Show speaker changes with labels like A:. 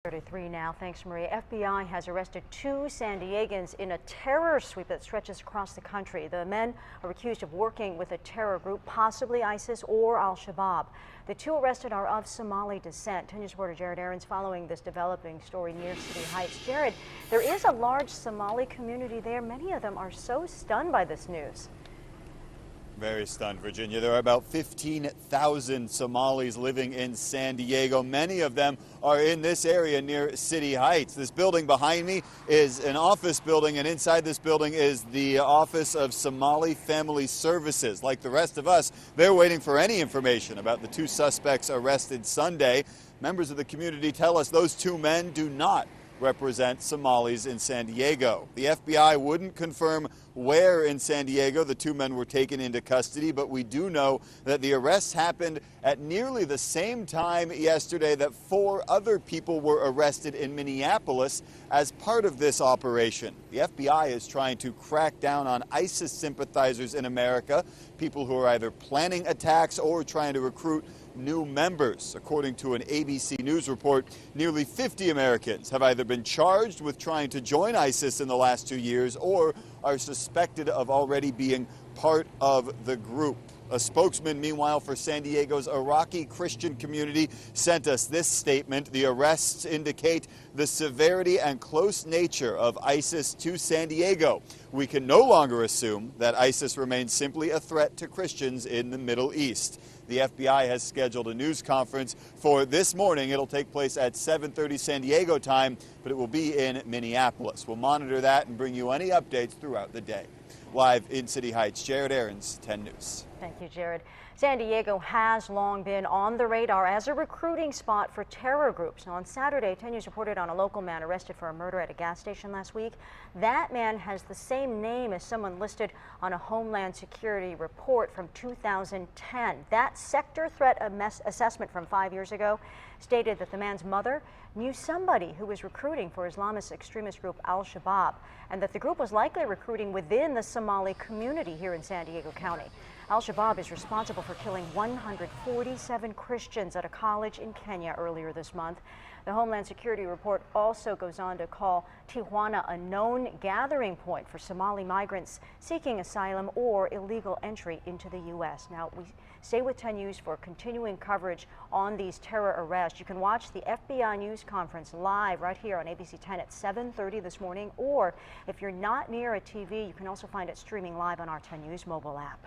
A: 33 now. Thanks, Maria. FBI has arrested 2 San Diegans in a terror sweep that stretches across the country. The men are accused of working with a terror group, possibly ISIS or Al-Shabaab. The 2 arrested are of Somali descent. 10 News reporter Jared Aarons following this developing story near City Heights. Jared, there is a large Somali community there. Many of them are so stunned by this news.
B: Very stunned, Virginia. There are about 15,000 Somalis living in San Diego. Many of them are in this area near City Heights. This building behind me is an office building, and inside this building is the Office of Somali Family Services. Like the rest of us, they're waiting for any information about the 2 suspects arrested Sunday. Members of the community tell us those 2 men do not represent Somalis in San Diego. The FBI wouldn't confirm where in San Diego the 2 men were taken into custody, but we do know that the arrests happened at nearly the same time yesterday that 4 other people were arrested in Minneapolis as part of this operation. The FBI is trying to crack down on ISIS sympathizers in America, people who are either planning attacks or trying to recruit new members. According to an ABC News report, nearly 50 Americans have either been charged with trying to join ISIS in the last 2 years or are suspected of already being part of the group. A spokesman, meanwhile, for San Diego's Iraqi Christian community sent us this statement. The arrests indicate the severity and close nature of ISIS to San Diego. We can no longer assume that ISIS remains simply a threat to Christians in the Middle East. The FBI has scheduled a news conference for this morning. It'll take place at 7:30 San Diego time, but it will be in Minneapolis. We'll monitor that and bring you any updates throughout the day. Live in City Heights, Jared Aarons, 10 News.
A: Thank you, Jared. San Diego has long been on the radar as a recruiting spot for terror groups. Now, on Saturday, 10 News reported on a local man arrested for a murder at a gas station last week. That man has the same name as someone listed on a Homeland Security report from 2010. That sector threat assessment from 5 years ago stated that the man's mother knew somebody who was recruiting for Islamist extremist group Al-Shabaab, and that the group was likely recruiting within the Somali community here in San Diego County. Al-Shabaab is responsible for killing 147 Christians at a college in Kenya earlier this month. The Homeland Security report also goes on to call Tijuana a known gathering point for Somali migrants seeking asylum or illegal entry into the U.S. Now, we stay with 10 News for continuing coverage on these terror arrests. You can watch the FBI news conference live right here on ABC 10 at 7:30 this morning, or if you're not near a TV, you can also find it streaming live on our 10 News mobile app.